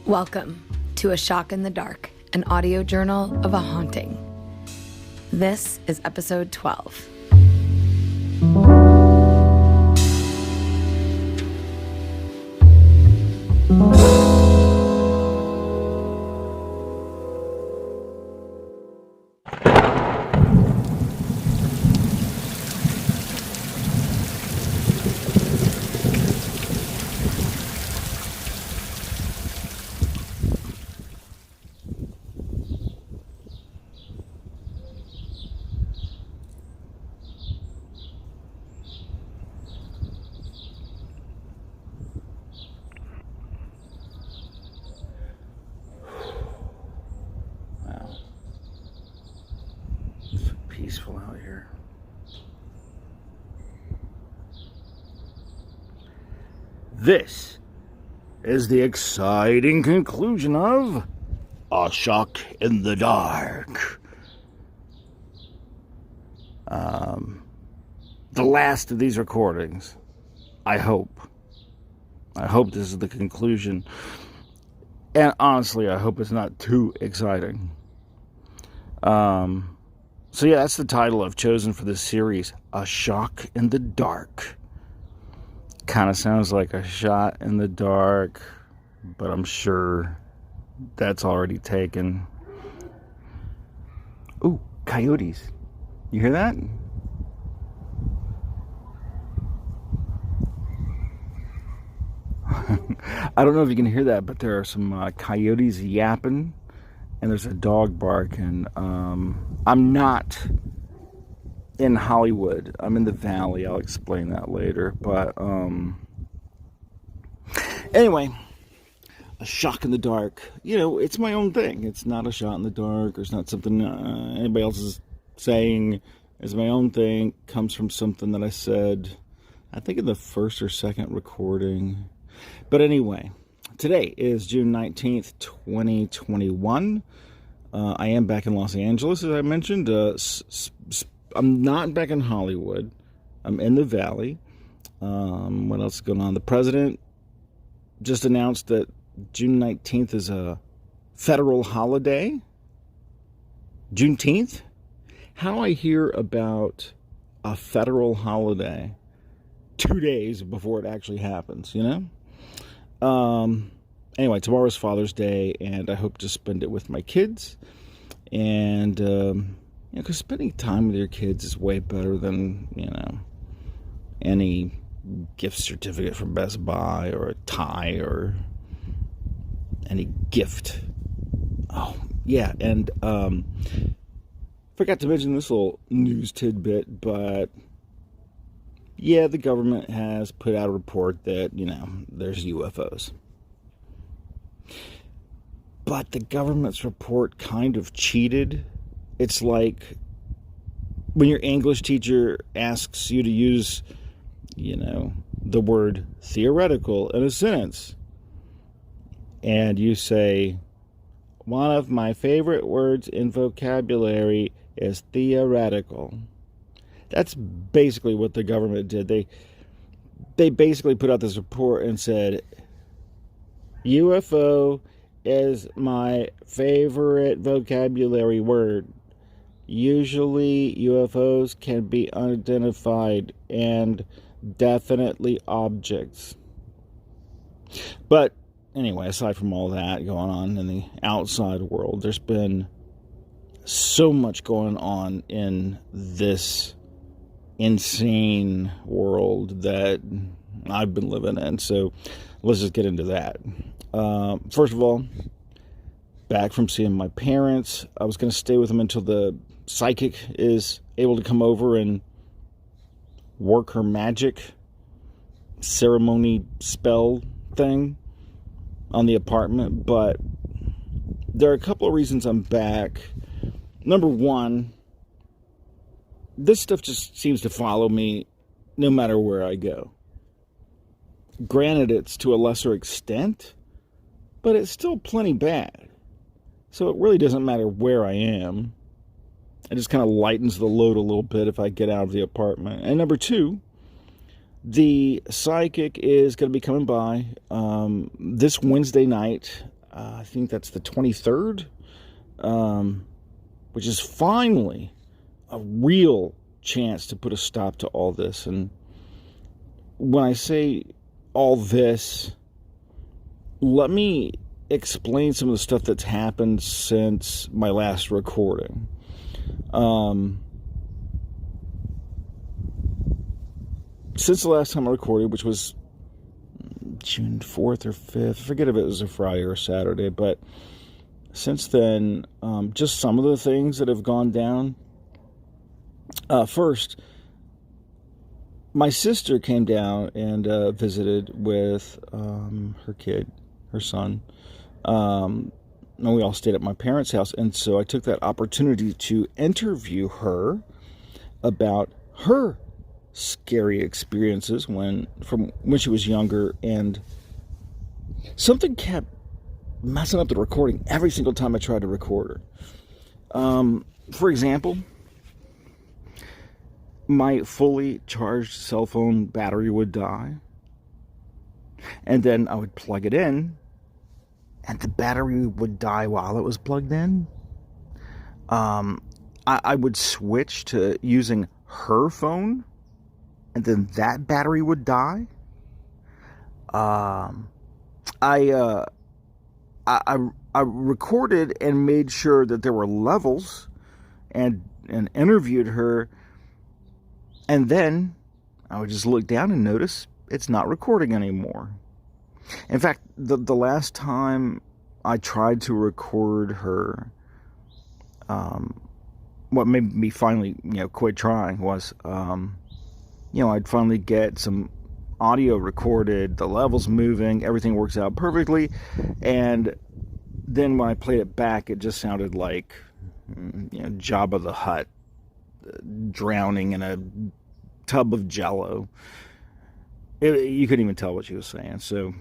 Welcome to A Shock in the Dark, an audio journal of a haunting. This is episode 12. Peaceful out here. This is the exciting conclusion of A Shock in the Dark. The last of these recordings. I hope this is the conclusion. And honestly, I hope it's not too exciting. So yeah, that's the title I've chosen for this series, A Shock in the Dark. Kind of sounds like a shot in the dark, but I'm sure that's already taken. Ooh, coyotes. You hear that? I don't know if you can hear that, but there are some coyotes yapping. And there's a dog barking. I'm not in Hollywood. I'm in the valley. I'll explain that later. But anyway, A Shock in the Dark. You know, it's my own thing. It's not a shot in the dark, or it's not something anybody else is saying. It's my own thing. Comes from something that I said, I think in the first or second recording. But anyway, today is June 19th, 2021. I am back in Los Angeles, as I mentioned. I'm not back in Hollywood. I'm in the Valley. What else is going on? The president just announced that June 19th is a federal holiday. Juneteenth? How do I hear about a federal holiday 2 days before it actually happens, you know? Anyway, tomorrow's Father's Day, and I hope to spend it with my kids. And, because spending time with your kids is way better than, any gift certificate from Best Buy or a tie or any gift. Oh, yeah, and forgot to mention this little news tidbit, but yeah, the government has put out a report that, there's UFOs. But the government's report kind of cheated. It's like when your English teacher asks you to use, the word theoretical in a sentence. And you say, one of my favorite words in vocabulary is theoretical. That's basically what the government did. They basically put out this report and said, UFO is my favorite vocabulary word. Usually UFOs can be unidentified and definitely objects. But anyway, aside from all that going on in the outside world, there's been so much going on in this insane world that I've been living in. So let's just get into that. First of all, back from seeing my parents. I was going to stay with them until the psychic is able to come over and work her magic ceremony spell thing on the apartment. But there are a couple of reasons I'm back. Number one, this stuff just seems to follow me no matter where I go. Granted, it's to a lesser extent, but it's still plenty bad. So it really doesn't matter where I am. It just kind of lightens the load a little bit if I get out of the apartment. And number two, the psychic is going to be coming by this Wednesday night. I think that's the 23rd, which is finally a real chance to put a stop to all this. And when I say all this, let me explain some of the stuff that's happened since my last recording. Since the last time I recorded, which was June 4th or 5th, I forget if it was a Friday or a Saturday, but since then, just some of the things that have gone down. First, my sister came down and visited with her son, and we all stayed at my parents' house, and so I took that opportunity to interview her about her scary experiences from when she was younger, and something kept messing up the recording every single time I tried to record her. For example, my fully charged cell phone battery would die, and then I would plug it in, and the battery would die while it was plugged in. I would switch to using her phone, and then that battery would die. I recorded and made sure that there were levels, and interviewed her, and then I would just look down and notice it's not recording anymore. In fact, the last time I tried to record her, what made me finally quit trying was I'd finally get some audio recorded, the levels moving, everything works out perfectly, and then when I played it back, it just sounded like Jabba the Hutt drowning in a tub of Jello. You couldn't even tell what she was saying. So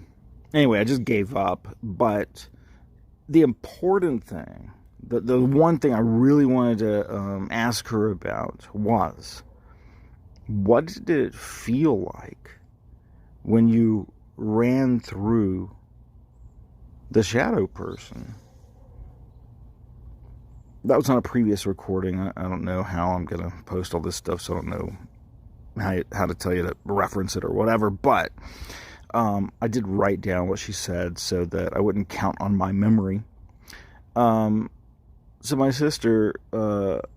anyway, I just gave up. But the important thing, the one thing I really wanted to ask her about was, what did it feel like when you ran through the shadow person? That was on a previous recording. I don't know how I'm going to post all this stuff, so I don't know how to tell you to reference it or whatever, but I did write down what she said so that I wouldn't count on my memory. So my sister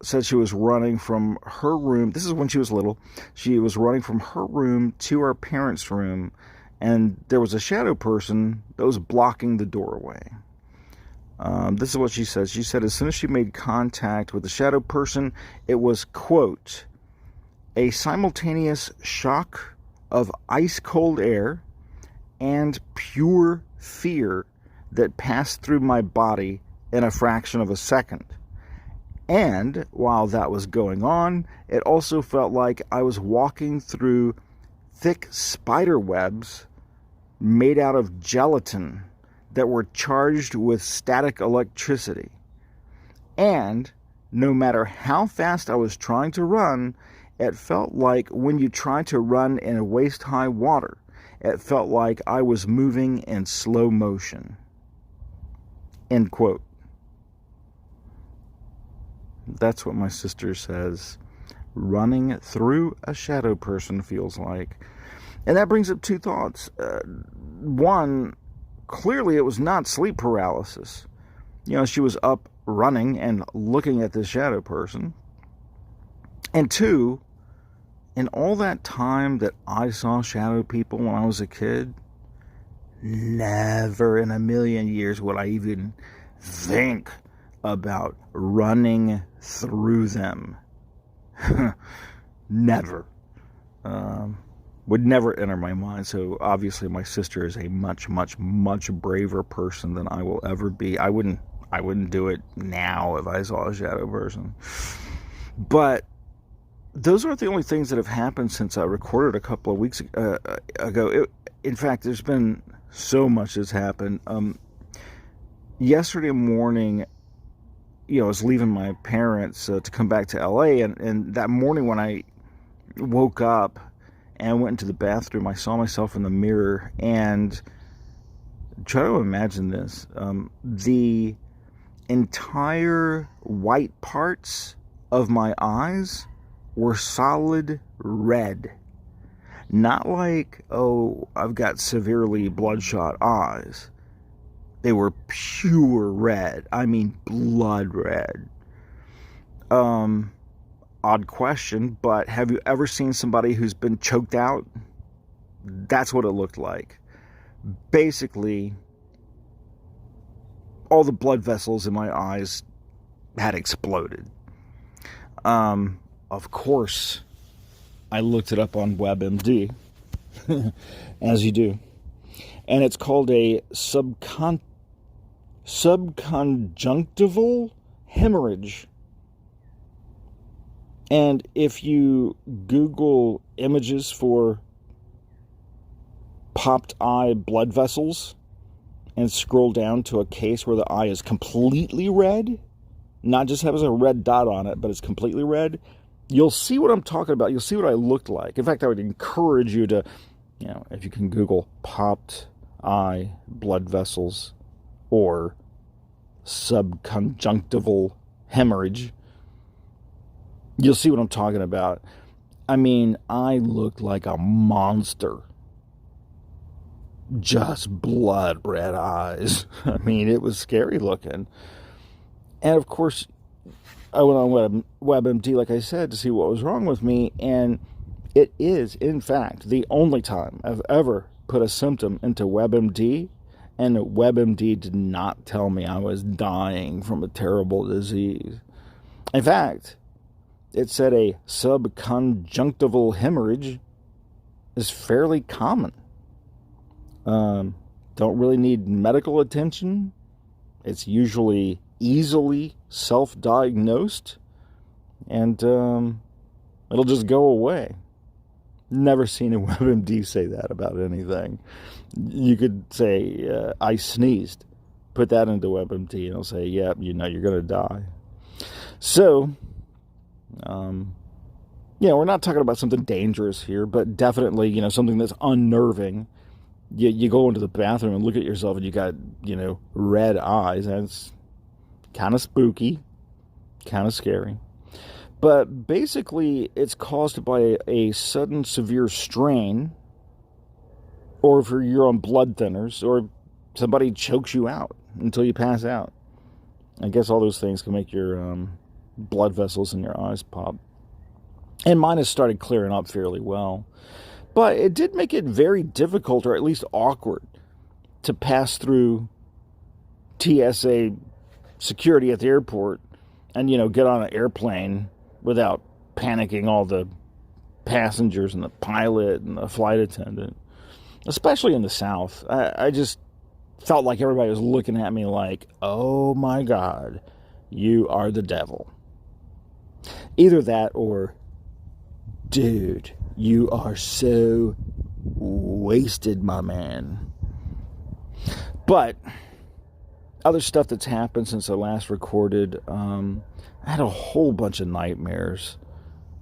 said she was running from her room. This is when she was little. She was running from her room to our parents' room, and there was a shadow person that was blocking the doorway. This is what she said. She said as soon as she made contact with the shadow person, it was, quote, a simultaneous shock of ice-cold air and pure fear that passed through my body in a fraction of a second. And while that was going on, it also felt like I was walking through thick spider webs made out of gelatin that were charged with static electricity. And no matter how fast I was trying to run, it felt like when you try to run in waist-high water, it felt like I was moving in slow motion. End quote. That's what my sister says running through a shadow person feels like. And that brings up two thoughts. One, clearly it was not sleep paralysis. She was up running and looking at this shadow person. And two, in all that time that I saw shadow people when I was a kid, never in a million years would I even think about running through them. Never. Would never enter my mind. So obviously my sister is a much, much, much braver person than I will ever be. I wouldn't do it now if I saw a shadow person. But those aren't the only things that have happened since I recorded a couple of weeks ago. In fact, there's been so much that's happened. Yesterday morning, I was leaving my parents to come back to LA, and that morning when I woke up and went into the bathroom, I saw myself in the mirror, and try to imagine this. The entire white parts of my eyes were solid red. Not like, oh, I've got severely bloodshot eyes. They were pure red. I mean, blood red. Odd question, but have you ever seen somebody who's been choked out? That's what it looked like. Basically, all the blood vessels in my eyes had exploded. Of course, I looked it up on WebMD, as you do. And it's called a SUBCONJUNCTIVAL hemorrhage. And if you Google images for popped eye blood vessels and scroll down to a case where the eye is completely red, not just has a red dot on it, but it's completely red, you'll see what I'm talking about. You'll see what I looked like. In fact, I would encourage you to, if you can Google popped eye blood vessels or subconjunctival hemorrhage, you'll see what I'm talking about. I mean, I looked like a monster. Just blood red eyes. I mean, it was scary looking. And of course, I went on WebMD, like I said, to see what was wrong with me. And it is, in fact, the only time I've ever put a symptom into WebMD, and WebMD did not tell me I was dying from a terrible disease. In fact, it said a subconjunctival hemorrhage is fairly common. Don't really need medical attention. It's usually easily self-diagnosed, and it'll just go away. Never seen a WebMD say that about anything. You could say, I sneezed. Put that into WebMD, and it'll say, yeah, you're going to die. So, we're not talking about something dangerous here, but definitely, something that's unnerving. You go into the bathroom and look at yourself and you got, red eyes. And it's kind of spooky, kind of scary. But basically, it's caused by a sudden severe strain, or if you're on blood thinners, or somebody chokes you out until you pass out. I guess all those things can make your blood vessels in your eyes pop. And mine has started clearing up fairly well. But it did make it very difficult, or at least awkward, to pass through TSA security at the airport and, get on an airplane without panicking all the passengers and the pilot and the flight attendant. Especially in the South. I just felt like everybody was looking at me like, oh my God, you are the devil. Either that or, dude, you are so wasted, my man. But other stuff that's happened since I last recorded, I had a whole bunch of nightmares,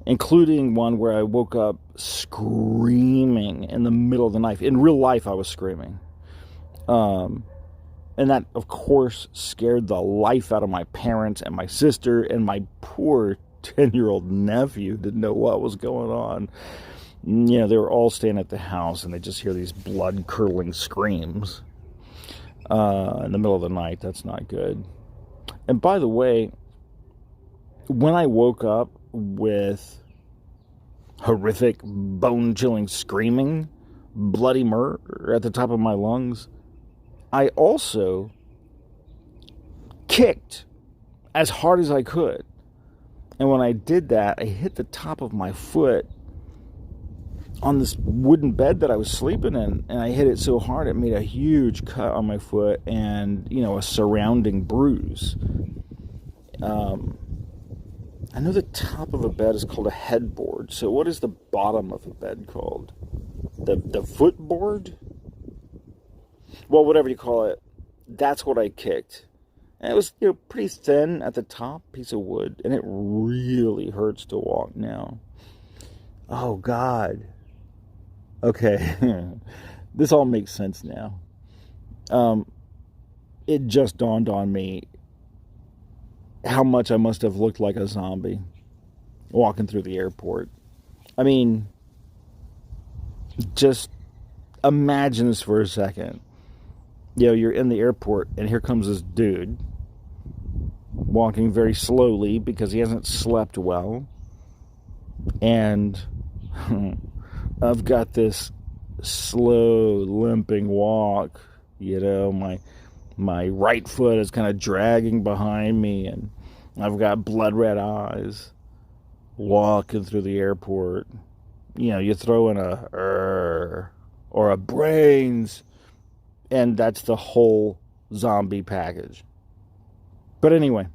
including one where I woke up screaming in the middle of the night. In real life, I was screaming. And that, of course, scared the life out of my parents and my sister, and my poor 10-year-old nephew didn't know what was going on. They were all staying at the house, and they just hear these blood-curdling screams in the middle of the night. That's not good. And by the way, when I woke up with horrific, bone-chilling screaming, bloody murder at the top of my lungs, I also kicked as hard as I could. And when I did that, I hit the top of my foot on this wooden bed that I was sleeping in, and I hit it so hard it made a huge cut on my foot and, a surrounding bruise. I know the top of a bed is called a headboard, so what is the bottom of a bed called? The footboard? Well, whatever you call it, that's what I kicked. And it was, pretty thin at the top, piece of wood, and it really hurts to walk now. Oh, God. Okay, this all makes sense now. it just dawned on me how much I must have looked like a zombie walking through the airport. I mean, just imagine this for a second. You know, you're in the airport, and here comes this dude walking very slowly because he hasn't slept well. And I've got this slow, limping walk. You know, my right foot is kind of dragging behind me, and I've got blood red eyes walking through the airport. You know, you throw in a or a brains, and that's the whole zombie package. But anyway,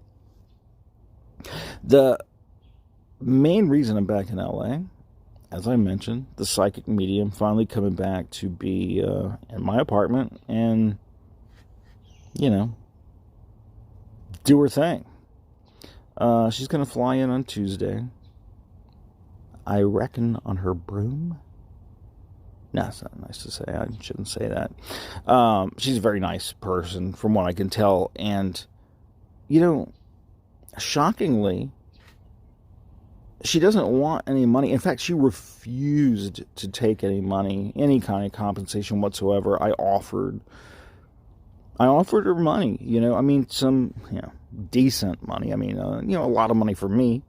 the main reason I'm back in LA, as I mentioned, the psychic medium finally coming back to be in my apartment and, you know, do her thing. She's going to fly in on Tuesday. I reckon on her broom. No, it's not nice to say. I shouldn't say that. She's a very nice person, from what I can tell. And, you know, shockingly, she doesn't want any money. In fact, she refused to take any money, any kind of compensation whatsoever. I offered her money, you know. I mean, some, you know, decent money. I mean, you know, a lot of money for me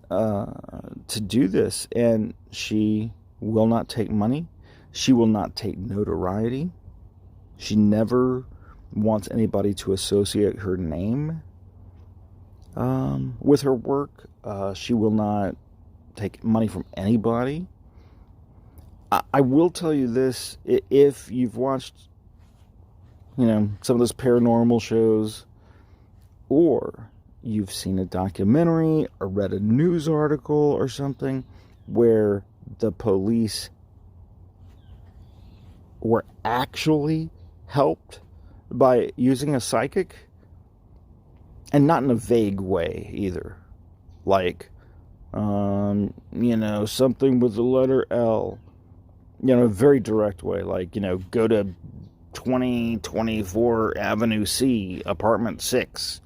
to do this. And she will not take money. She will not take notoriety. She never wants anybody to associate her name with her work. She will not take money from anybody. I will tell you this, if you've watched, you know, some of those paranormal shows, or you've seen a documentary or read a news article or something where the police were actually helped by using a psychic, and not in a vague way either, like, you know, something with the letter L, you know, a very direct way, like, you know, go to 2024 Avenue C, apartment 6.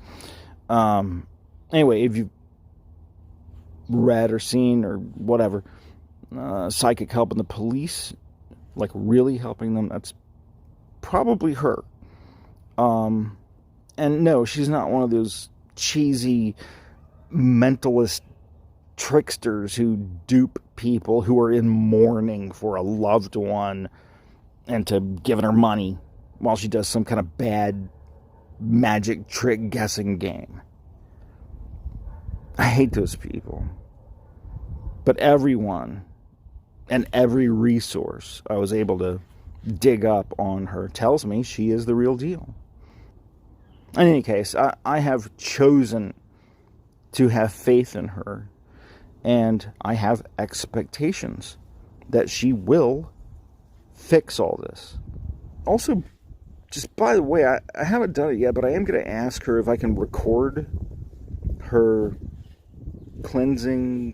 Anyway, if you've read or seen or whatever, psychic help in the police, like really helping them, that's probably her. And no, she's not one of those cheesy mentalist tricksters who dupe people who are in mourning for a loved one into giving her money while she does some kind of bad magic trick guessing game. I hate those people. But everyone and every resource I was able to dig up on her tells me she is the real deal. In any case, I have chosen to have faith in her, and I have expectations that she will fix all this. Also, just by the way, I haven't done it yet, but I am going to ask her if I can record her cleansing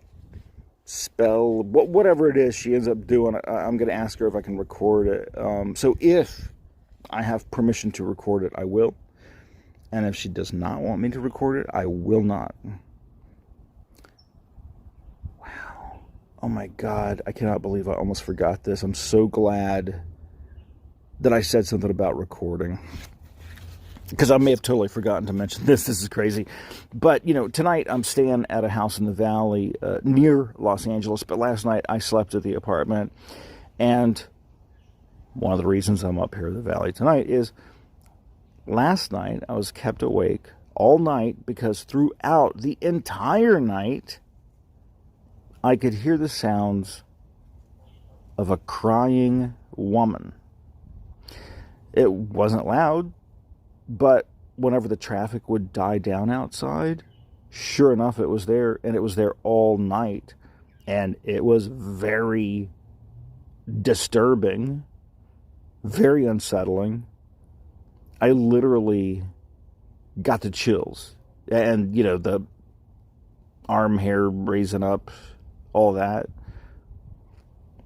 spell, whatever it is she ends up doing. I'm going to ask her if I can record it. So if I have permission to record it, I will. And if she does not want me to record it, I will not. Wow. Oh my God. I cannot believe I almost forgot this. I'm so glad that I said something about recording, because I may have totally forgotten to mention this. This is crazy. But, you know, tonight I'm staying at a house in the valley near Los Angeles. But last night I slept at the apartment. And one of the reasons I'm up here in the valley tonight is last night I was kept awake all night because throughout the entire night I could hear the sounds of a crying woman. It wasn't loud, but whenever the traffic would die down outside, sure enough, it was there, and it was there all night. And it was very disturbing, very unsettling. I literally got the chills. And, you know, the arm hair raising up, all that.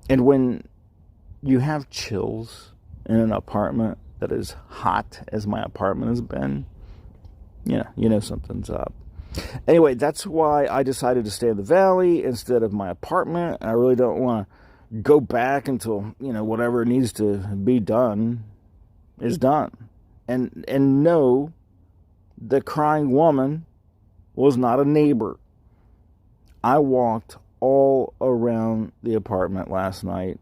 And when you have chills in an apartment, that is hot as my apartment has been, you know something's up. Anyway, that's why I decided to stay in the valley instead of my apartment. I really don't want to go back until, whatever needs to be done is done. And no, the crying woman was not a neighbor. I walked all around the apartment last night.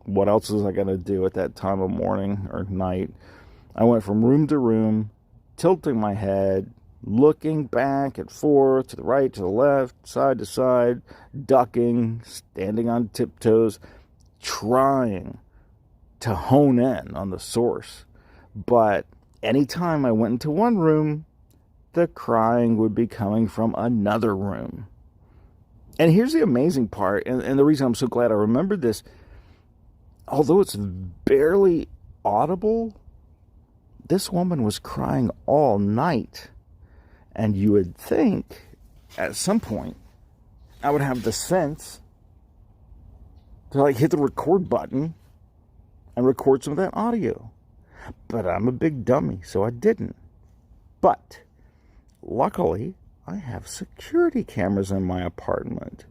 What else was I going to do at that time of morning or night? I went from room to room, tilting my head, looking back and forth, to the right, to the left, side to side, ducking, standing on tiptoes, trying to hone in on the source. But anytime I went into one room, the crying would be coming from another room. And here's the amazing part, and the reason I'm so glad I remembered this, although it's barely audible, this woman was crying all night. And you would think, at some point, I would have the sense to hit the record button and record some of that audio. But I'm a big dummy, so I didn't. But, luckily, I have security cameras in my apartment.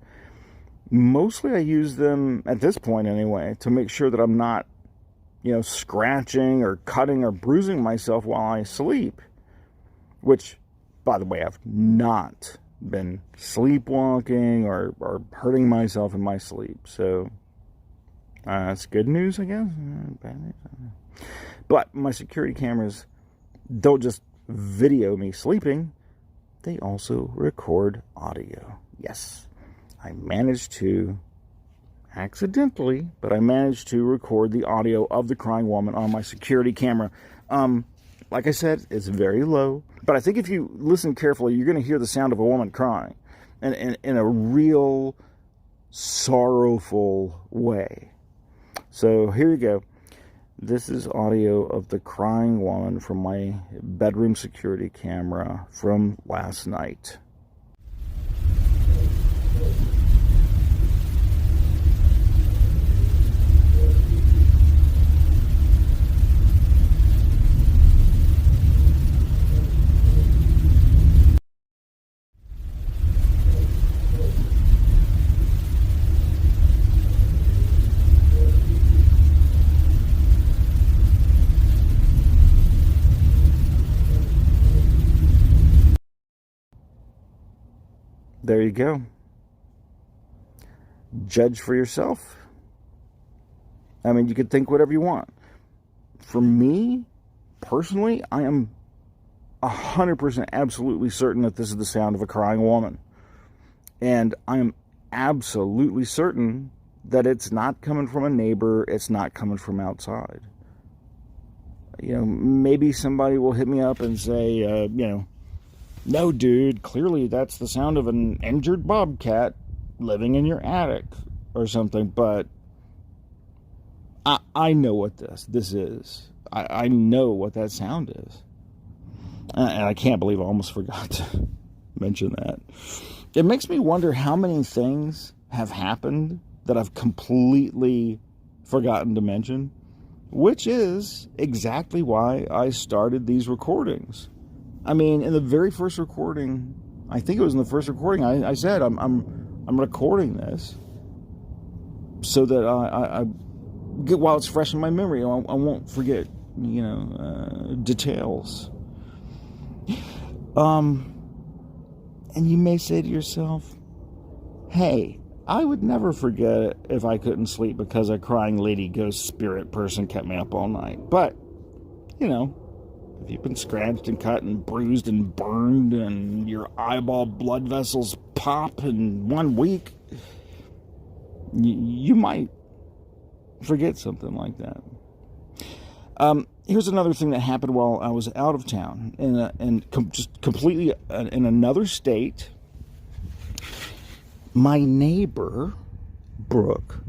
Mostly I use them, at this point anyway, to make sure that I'm not, scratching or cutting or bruising myself while I sleep. Which, by the way, I've not been sleepwalking or hurting myself in my sleep. So, that's good news, I guess. Bad news. But my security cameras don't just video me sleeping. They also record audio. Yes, I managed to, accidentally, but I managed to record the audio of the crying woman on my security camera. Like I said, it's very low. But I think if you listen carefully, you're going to hear the sound of a woman crying. And in a real sorrowful way. So here you go. This is audio of the crying woman from my bedroom security camera from last night. There you go. Judge for yourself. I mean, you could think whatever you want. For me, personally, I am 100% absolutely certain that this is the sound of a crying woman. And I am absolutely certain that it's not coming from a neighbor, it's not coming from outside. Maybe somebody will hit me up and say, no, dude, clearly that's the sound of an injured bobcat living in your attic or something, but I know what this is. I know what that sound is. And I can't believe I almost forgot to mention that. It makes me wonder how many things have happened that I've completely forgotten to mention, which is exactly why I started these recordings. I mean, in the very first recording, I think it was in the first recording, I said I'm recording this so that I get, while it's fresh in my memory, I won't forget, details. And you may say to yourself, hey, I would never forget it if I couldn't sleep because a crying lady ghost spirit person kept me up all night. But, if you've been scratched and cut and bruised and burned and your eyeball blood vessels pop in 1 week, you might forget something like that. Here's another thing that happened while I was out of town, just completely in another state. My neighbor, Brooke,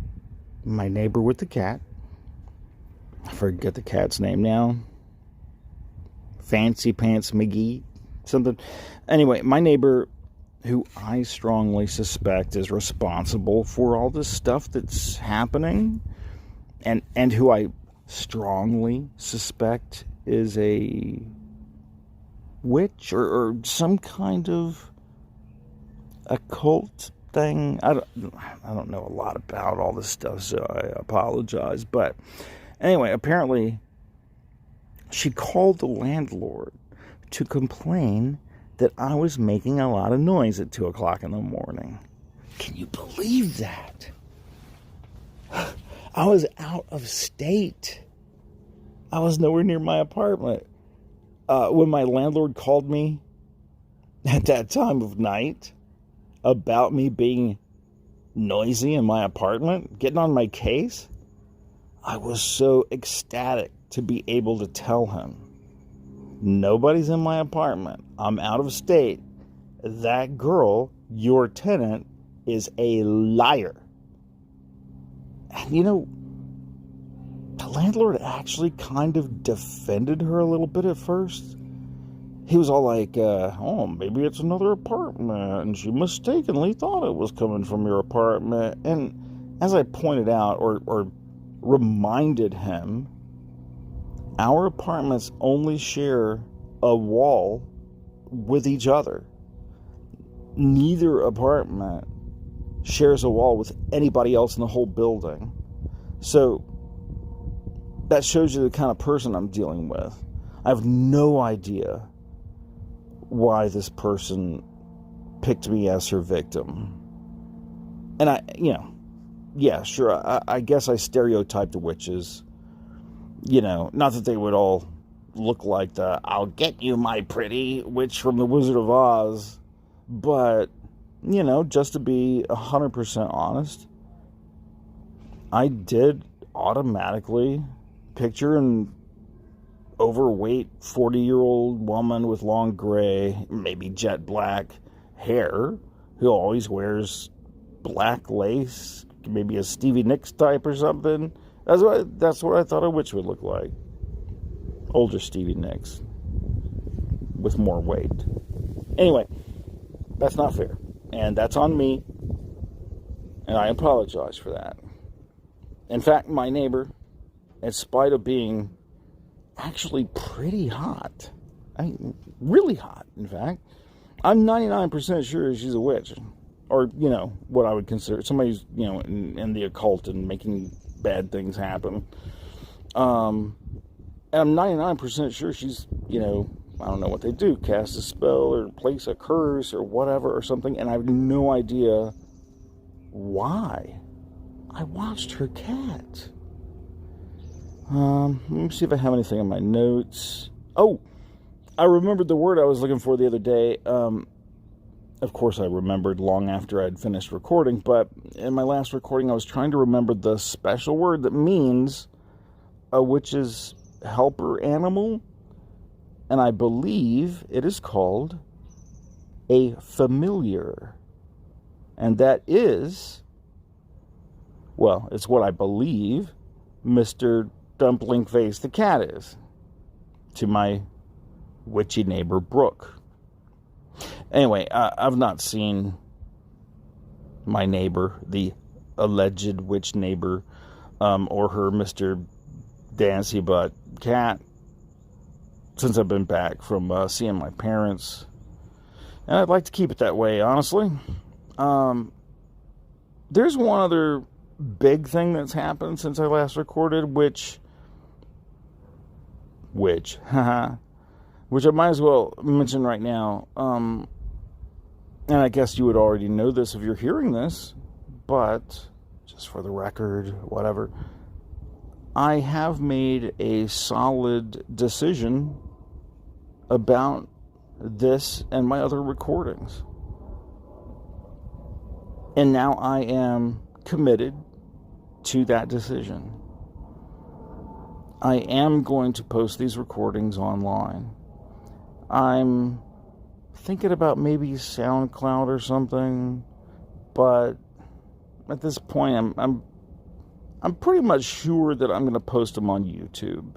my neighbor with the cat, I forget the cat's name now, Fancy Pants McGee, something. Anyway, my neighbor, who I strongly suspect is responsible for all this stuff that's happening, and who I strongly suspect is a witch or some kind of occult thing. I don't know a lot about all this stuff, so I apologize. But anyway, apparently she called the landlord to complain that I was making a lot of noise at 2 o'clock in the morning. Can you believe that? I was out of state. I was nowhere near my apartment. When my landlord called me at that time of night about me being noisy in my apartment, getting on my case, I was so ecstatic to be able to tell him, nobody's in my apartment. I'm out of state. That girl, your tenant, is a liar. And the landlord actually kind of defended her a little bit at first. He was all like, oh, maybe it's another apartment, and she mistakenly thought it was coming from your apartment. And as I pointed out, or reminded him, our apartments only share a wall with each other. Neither apartment shares a wall with anybody else in the whole building. So that shows you the kind of person I'm dealing with. I have no idea why this person picked me as her victim. And I guess I stereotyped the witches. Not that they would all look like the "I'll get you, my pretty" witch from the Wizard of Oz. But, just to be 100% honest, I did automatically picture an overweight 40-year-old woman with long gray, maybe jet black hair, who always wears black lace, maybe a Stevie Nicks type or something. That's what I thought a witch would look like. Older Stevie Nicks with more weight. Anyway, that's not fair, and that's on me, and I apologize for that. In fact, my neighbor, in spite of being actually pretty hot, really hot, in fact, I'm 99% sure she's a witch, or, what I would consider somebody's, in the occult and making bad things happen. And I'm 99% sure she's, I don't know what they do, cast a spell or place a curse or whatever or something, and I have no idea why. I watched her cat. Let me see if I have anything in my notes. Oh, I remembered the word I was looking for the other day. Of course, I remembered long after I'd finished recording, but in my last recording, I was trying to remember the special word that means a witch's helper animal, and I believe it is called a familiar. And that is, well, it's what I believe Mr. Dumpling Face the cat is to my witchy neighbor Brooke. Anyway, I've not seen my neighbor, the alleged witch neighbor, or her Mr. Dancy Butt cat since I've been back from seeing my parents. And I'd like to keep it that way, honestly. There's one other big thing that's happened since I last recorded, which I might as well mention right now. And I guess you would already know this if you're hearing this, but just for the record, whatever. I have made a solid decision about this and my other recordings. And now I am committed to that decision. I am going to post these recordings online. I'm thinking about maybe SoundCloud or something, but at this point I'm pretty much sure that I'm going to post them on YouTube.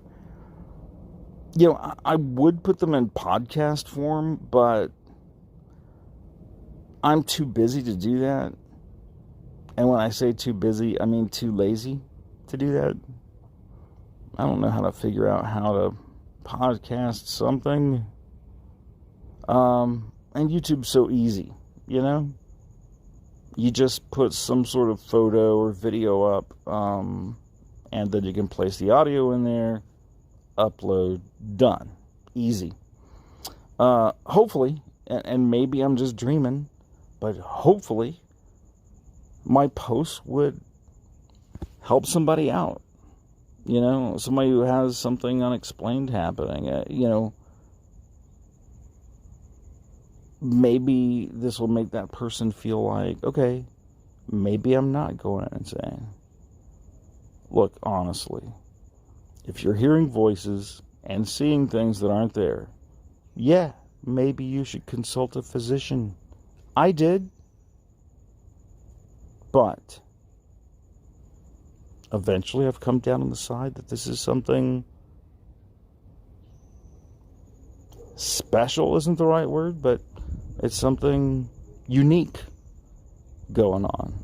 I would put them in podcast form, but I'm too busy to do that. And when I say too busy, I mean too lazy to do that. I don't know how to figure out how to podcast something. And YouTube's so easy, you know? You just put some sort of photo or video up, and then you can place the audio in there, upload, done. Easy. Hopefully, and maybe I'm just dreaming, but hopefully my posts would help somebody out. You know, somebody who has something unexplained happening. You know, maybe this will make that person feel like, okay, maybe I'm not going insane. Look, honestly, if you're hearing voices and seeing things that aren't there, yeah, maybe you should consult a physician. I did. But eventually I've come down on the side that this is something special isn't the right word, but it's something unique going on.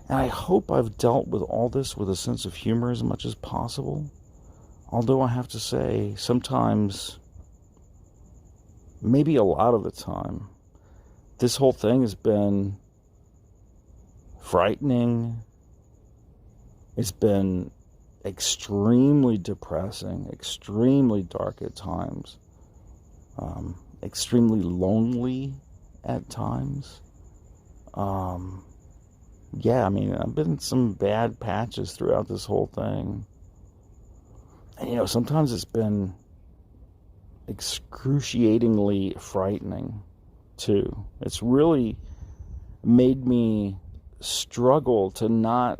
And I hope I've dealt with all this with a sense of humor as much as possible. Although I have to say, sometimes, maybe a lot of the time, this whole thing has been frightening. It's been extremely depressing, extremely dark at times, extremely lonely at times. Yeah, I mean, I've been in some bad patches throughout this whole thing. And, you know, sometimes it's been excruciatingly frightening, too. It's really made me struggle to not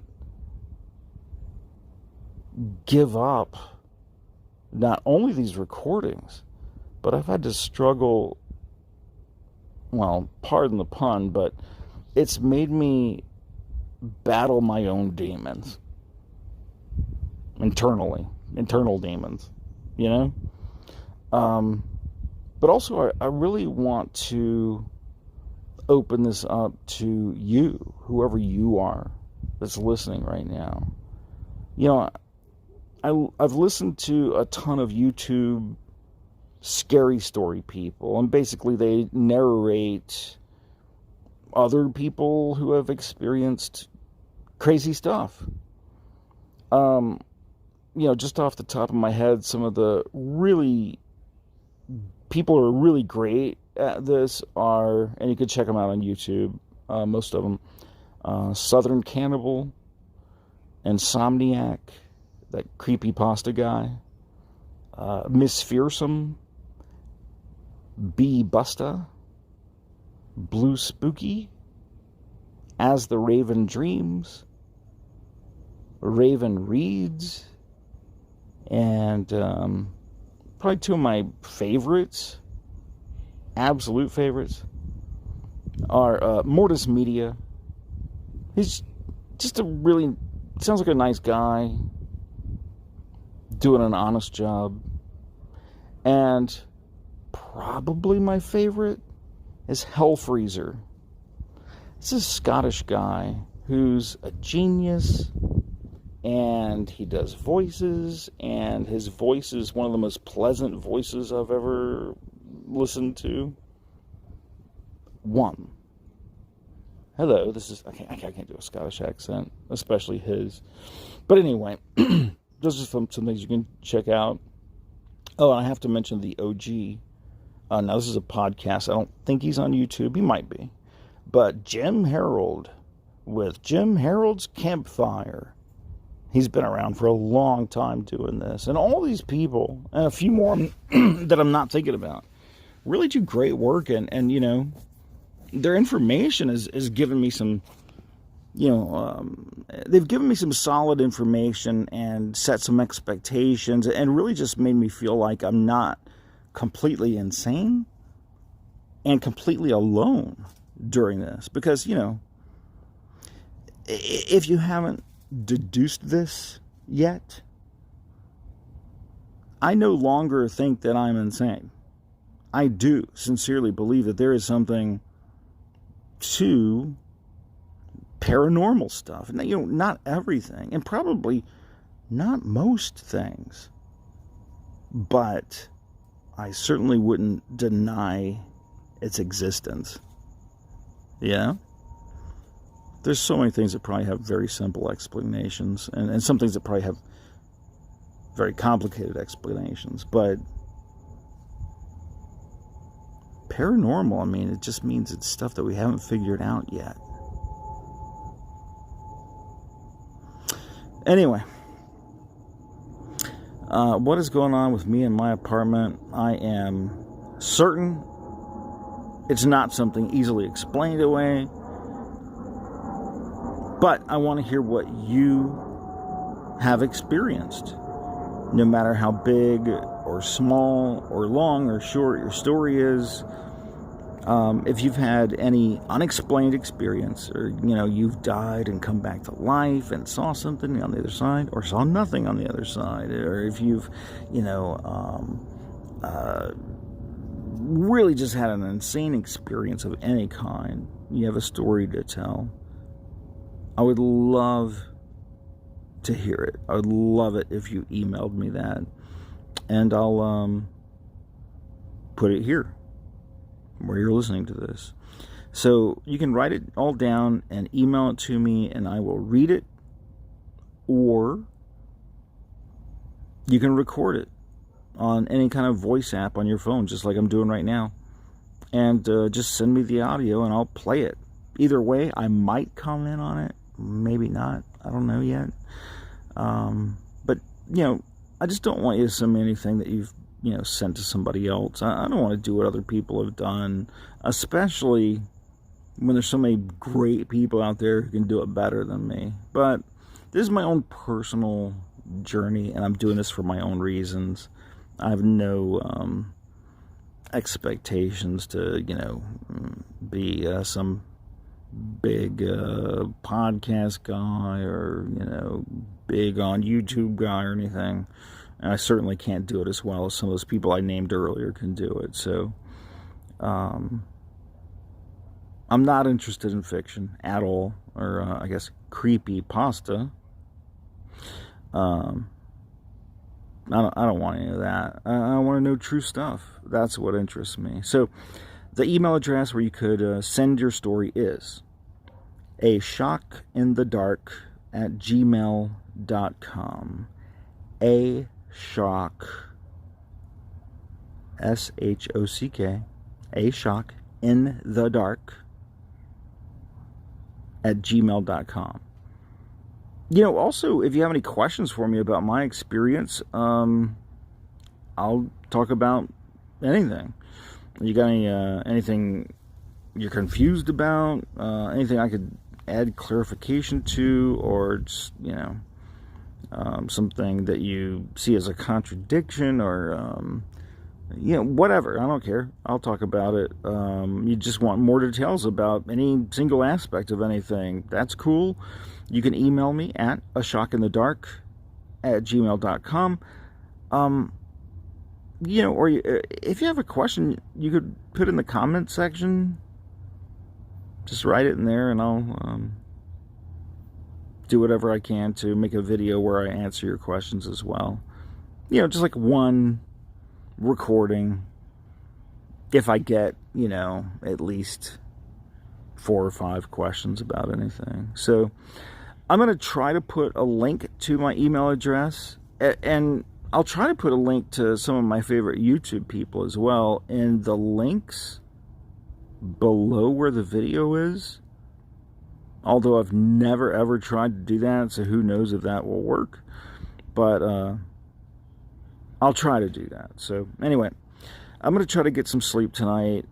give up not only these recordings, but I've had to struggle, well, pardon the pun, but it's made me battle my own demons. Internal demons, you know? But also I really want to open this up to you, whoever you are that's listening right now. You know, I've listened to a ton of YouTube scary story people, and basically they narrate other people who have experienced crazy stuff. You know, just off the top of my head, some of the people who are really great at this are, and you can check them out on YouTube, most of them, Southern Cannibal, Insomniac, that creepy pasta guy, Miss Fearsome, B. Busta, Blue Spooky, As the Raven Dreams, Raven Reads, and probably two of my favorites, absolute favorites, are Mortis Media. He's just sounds like a nice guy, doing an honest job. And probably my favorite is Hellfreezer. This is a Scottish guy who's a genius, and he does voices, and his voice is one of the most pleasant voices I've ever listened to. Hello, this is... I can't do a Scottish accent, especially his. But anyway, those are some things you can check out. Oh, and I have to mention the OG. Now, this is a podcast. I don't think he's on YouTube. He might be. But Jim Harold with Jim Harold's Campfire. He's been around for a long time doing this. And all these people, and a few more that I'm not thinking about, really do great work. And you know, their information is giving me some, you know, they've given me some solid information and set some expectations and really just made me feel like I'm not completely insane and completely alone during this. Because, you know, if you haven't deduced this yet, I no longer think that I'm insane. I do sincerely believe that there is something to paranormal stuff. And, you know, not everything, and probably Not most things. But I certainly wouldn't deny its existence. Yeah? There's so many things that probably have very simple explanations, and some things that probably have very complicated explanations, but paranormal, I mean, it just means it's stuff that we haven't figured out yet. Anyway, what is going on with me in my apartment? I am certain it's not something easily explained away, but I want to hear what you have experienced. No matter how big or small or long or short your story is, if you've had any unexplained experience, or you've died and come back to life and saw something on the other side, or saw nothing on the other side, or if you've really just had an insane experience of any kind, you have a story to tell, I would love to hear it. I would love it if you emailed me that, and I'll put it here where you're listening to this. So you can write it all down and email it to me, and I will read it, or you can record it on any kind of voice app on your phone, just like I'm doing right now, and just send me the audio and I'll play it. Either way, I might comment on it, maybe not, I don't know yet. But I just don't want you to send me anything that you've sent to somebody else. I don't want to do what other people have done, especially when there's so many great people out there who can do it better than me. But this is my own personal journey, and I'm doing this for my own reasons. I have no expectations to be some big podcast guy, or big on YouTube guy or anything. And I certainly can't do it as well as some of those people I named earlier can do it. So I'm not interested in fiction at all, or I guess creepy pasta. I don't want any of that. I want to know true stuff. That's what interests me. So the email address where you could send your story is aSHOCKintheDARK@gmail.com. aSHOCK, SHOCK, aSHOCKintheDARK@gmail.com. Also, if you have any questions for me about my experience, I'll talk about anything. You got anything you're confused about? Anything I could add clarification to, or just, something that you see as a contradiction, or whatever. I don't care. I'll talk about it. You just want more details about any single aspect of anything, that's cool. You can email me at aSHOCKintheDARK@gmail.com. Or if you have a question, you could put in the comment section. Just write it in there, and I'll do whatever I can to make a video where I answer your questions as well. Just like one recording, if I get, at least 4 or 5 questions about anything. So I'm going to try to put a link to my email address, and I'll try to put a link to some of my favorite YouTube people as well in the links below where the video is. Although I've never ever tried to do that, so who knows if that will work. But I'll try to do that. So anyway, I'm going to try to get some sleep tonight.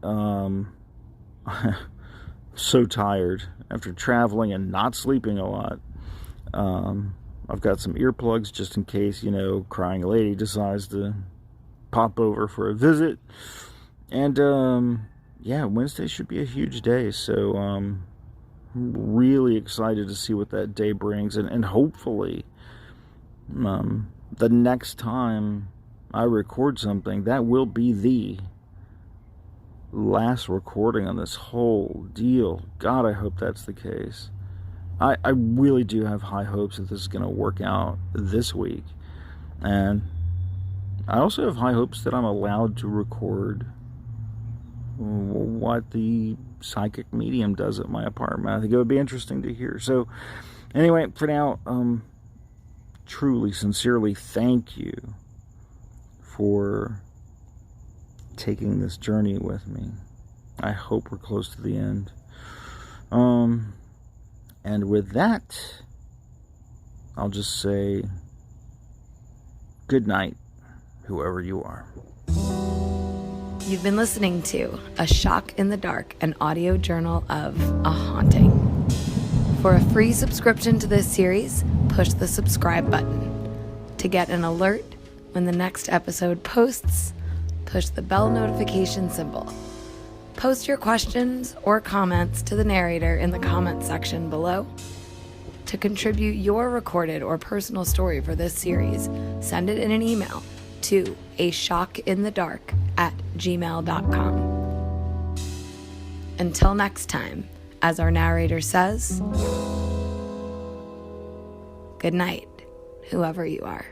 So tired after traveling and not sleeping a lot. I've got some earplugs just in case, crying lady decides to pop over for a visit. And Wednesday should be a huge day. So I'm really excited to see what that day brings. And hopefully the next time I record something, that will be the last recording on this whole deal. God, I hope that's the case. I really do have high hopes that this is going to work out this week. And I also have high hopes that I'm allowed to record what the psychic medium does at my apartment. I think it would be interesting to hear. So anyway, for now, truly, sincerely, thank you for taking this journey with me. I hope we're close to the end. And with that, I'll just say good night, whoever you are. You've been listening to A Shock in the Dark, an audio journal of a haunting. For a free subscription to this series, push the subscribe button. To get an alert when the next episode posts, push the bell notification symbol. Post your questions or comments to the narrator in the comments section below. To contribute your recorded or personal story for this series, send it in an email to aSHOCKintheDARK@gmail.com. Until next time, as our narrator says, good night, whoever you are.